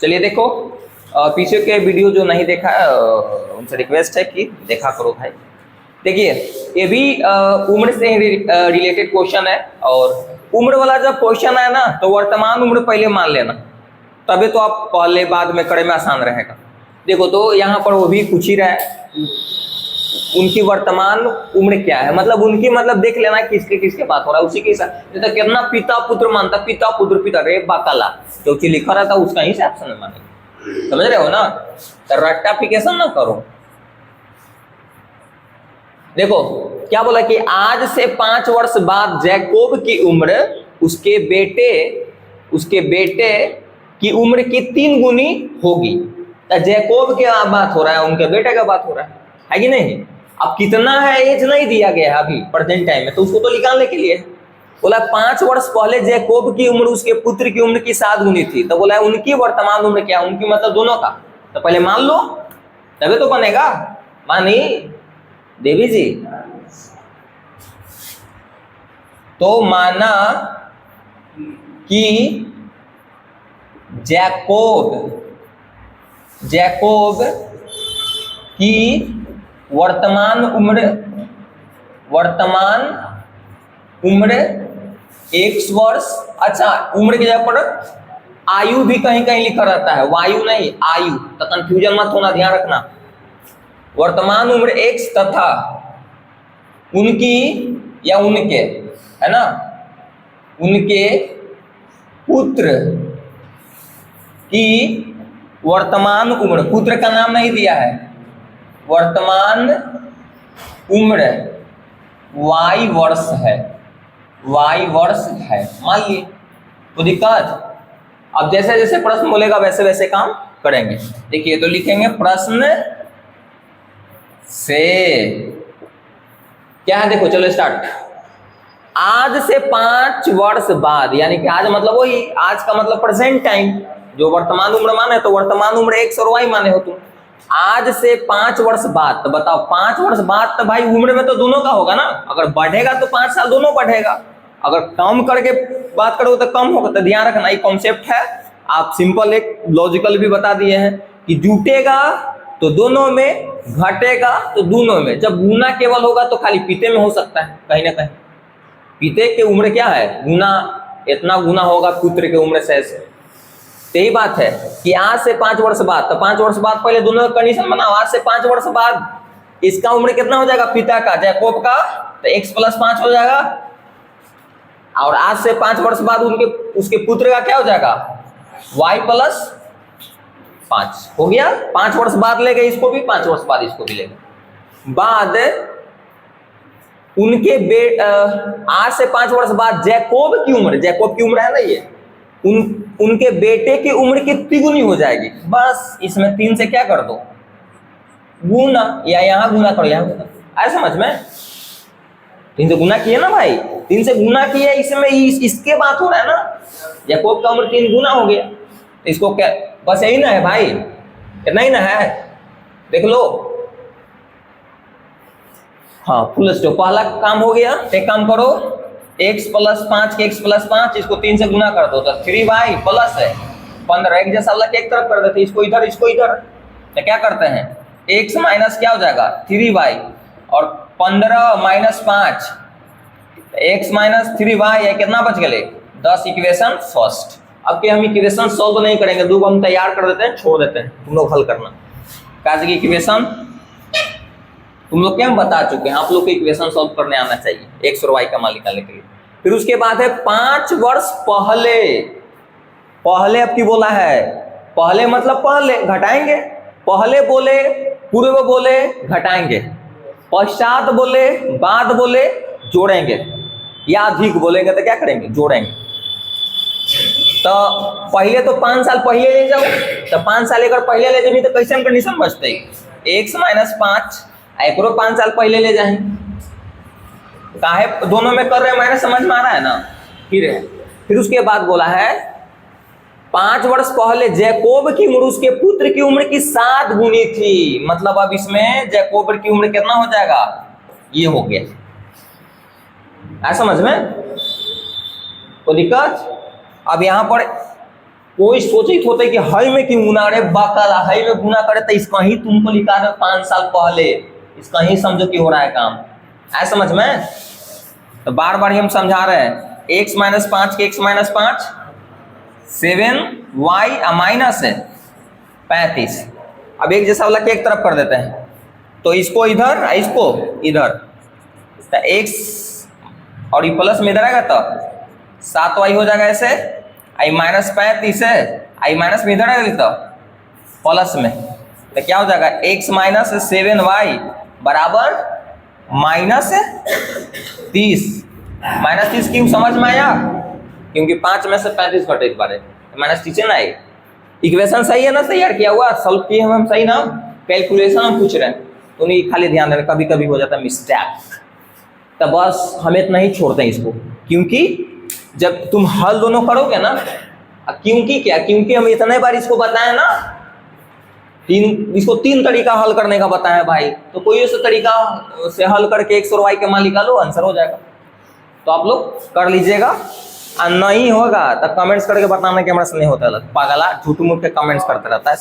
चलिए देखो, पीछे के वीडियो जो नहीं देखा उनसे रिक्वेस्ट है कि देखा करो भाई। देखिए ये भी उम्र से रिलेटेड क्वेश्चन है, और उम्र वाला जब क्वेश्चन है ना तो वर्तमान उम्र पहले मान लेना, तभी तो आप पहले बाद में करे में आसान रहेगा। देखो तो यहाँ पर वो भी पूछ ही रहा है उनकी वर्तमान उम्र क्या है, मतलब उनकी मतलब देख लेना किसके किसके बात हो रहा है उसी के हिसाब। तो कितना पिता पुत्र मानता, पिता पुत्र पिता रे बाकाला जो चीज लिखा रहता उसका ही ऑप्शन में मानेंगे, समझ रहे हो ना। तो रेक्टिफिकेशन ना करो। देखो क्या बोला कि आज से 5 वर्ष बाद जैकोब की उम्र उसके बेटे की उम्र की 3 गुनी होगी। तो जैकोब की बात हो रहा है, उनके बेटे का बात हो रहा है कि नहीं। अब कितना है एज नहीं दिया गया है अभी प्रेजेंट टाइम में, तो उसको तो निकालने के लिए बोला 5 वर्ष पहले जैकोब की उम्र उसके पुत्र की उम्र की 7 गुनी थी। तो बोला उनकी वर्तमान उम्र क्या, उनकी मतलब दोनों का। तो पहले मान लो तभी तो बनेगा। मानी देवी जी, तो माना कि जैकोब की वर्तमान उम्र 1 वर्ष। अच्छा, उम्र की जगह पर आयु भी कहीं कहीं लिखा रहता है, वायु नहीं आयु, तो कंफ्यूजन मत होना, ध्यान रखना। वर्तमान उम्र X तथा उनकी या उनके, है ना, उनके पुत्र की वर्तमान उम्र, पुत्र का नाम नहीं दिया है, वर्तमान उम्र Y वर्ष है, मान लिए। तो दिक्कत, अब जैसे जैसे प्रश्न बोलेगा वैसे वैसे काम करेंगे। देखिए तो लिखेंगे प्रश्न से क्या है, देखो चलो स्टार्ट। आज से 5 वर्ष बाद, यानी कि आज मतलब वही, आज का मतलब प्रेजेंट टाइम, जो वर्तमान उम्र माने तो वर्तमान उम्र X और Y माने हो तुम। आज से 5 वर्ष बाद, तो बताओ 5 वर्ष बाद तो भाई उम्र में तो दोनों का होगा ना। अगर बढ़ेगा तो 5 साल दोनों बढ़ेगा, अगर कम करके बात करो तो कम होगा। तो ध्यान रखना, ये कॉन्सेप्ट है। आप सिंपल एक लॉजिकल भी बता दिए हैं कि जुटेगा तो दोनों में, घटेगा तो दोनों में। जब गुना केवल होगा तो खाली पिते में हो सकता है कहीं ना कहीं। पिते की उम्र क्या है, गुना, इतना गुना होगा पुत्र की उम्र से। यही बात है कि आज से 5 वर्ष बाद, तो 5 वर्ष बाद पहले दोनों का कंडीशन बनाओ। आज से 5 वर्ष बाद इसका उम्र कितना हो जाएगा, पिता का, जैकोब का, तो X + 5 हो जाएगा। और आज से 5 वर्ष बाद उसके पुत्र का क्या हो जाएगा, Y + 5 हो गया। 5 वर्ष बाद ले गए इसको भी, 5 वर्ष बाद इसको भी ले गए। बाद उनके आज से 5 वर्ष बाद जैकोब की उम्र है ना ये, उनके बेटे की उम्र कितनी गुनी हो जाएगी। बस इसमें 3 से क्या कर दो, गुना, या यहाँ गुना करो, यहाँ गुना, आया समझ में। 3 से गुना किए ना भाई, 3 से गुना किए, इसमें इसके बात हो रहा है ना। जैकोब का उम्र 3 गुना हो गया, इसको क्या, बस यही ना है भाई, इतना ही ना है, देख लो। हाँ फुल स्टॉप, पहला काम हो गया। एक काम करो, X + 5 के X + 5, इसको 3 से गुना कर दो तो 3Y प्लस है 15। एक जैसा लग के एक तरफ कर देते, इसको इधर इसको इधर, तो क्या करते हैं, X माइनस क्या हो जाएगा 3Y, और 15 - 5 X - 3Y है, कितना बच गए 10। Equation first. अब हम इक्वेशन सॉल्व नहीं करेंगे, 2 हम तैयार कर देते हैं, छोड़ देते हैं, तुम लोग हल करना। काज की इक्वेशन तुम लोग क्या हम बता चुके हैं, आप लोग को इक्वेशन सॉल्व करने आना चाहिए X और Y का मान निकालने के लिए। फिर उसके बाद है 5 वर्ष पहले अब की बोला है, पहले मतलब पहले घटाएंगे, पहले बोले, पूर्व बोले घटाएंगे, पश्चात बोले, बाद बोले जोड़ेंगे, या अधिक बोलेंगे तो क्या करेंगे, जोड़ेंगे। तो पहले तो 5 साल पहले ले जाओ, तो 5 साल अगर पहले ले जाए तो कैसे कंडीशन बचते, X - 5 एक 5 साल पहले ले जाए, काहे दोनों में कर रहे हैं, मैंने समझ में आ रहा है ना। फिर उसके बाद बोला है 5 वर्ष पहले जैकोब की उम्र उसके पुत्र की उम्र की 7 गुनी थी। मतलब अब इसमें जैकोब की उम्र कितना हो जाएगा, ये हो गया, ऐसा समझ में। तो दिक्कत, अब यहाँ पर कोई सोचित होते कि हई में क्यों गुना करे, बकाला हई में गुना करे तो इसका ही तुमको लिखा है 5 साल पहले, इसका ही समझो कि हो रहा है काम, है समझ में। तो बार बार हम समझा रहे हैं, x माइनस 5 के x माइनस 5 7y माइनस है 35। अब एक जैसा वाला के एक तरफ कर देते हैं, तो इसको इधर इसको इधर, तो x और ये प्लस में इधर आएगा तो 7y हो जाएगा ऐसे, आई माइनस 35 है, आई माइनस में इधर आएगा तो प्लस में, तो क्या हो जाएगा x माइनस 7y बराबर माइनस 30। माइनस 30 क्यों समझ में आया, क्योंकि 5 में से 35 घटे इस बार माइनस 30 ना आए। इक्वेशन सही है ना, तैयार किया हुआ सॉल्व किए हम सही ना, कैलकुलेशन हम पूछ रहे हैं, तो नहीं खाली ध्यान देना, कभी कभी हो जाता है मिस्टेक। तो बस हम इतना ही छोड़ते हैं इसको, क्योंकि जब तुम हल दोनों करोगे ना, क्योंकि क्या, क्योंकि हम इतने बार इसको बताए ना, इसको 3 तरीका हल करने का बताया भाई, तो कोई उस तरीका से हल करके x और y के मान निकालो, आंसर हो जाएगा। तो आप लोग कर लीजिएगा, और नहीं होगा तो कमेंट्स करके बताना कि हमारा से नहीं होता, पागला झूठ मूठ के कमेंट्स करते रहता है।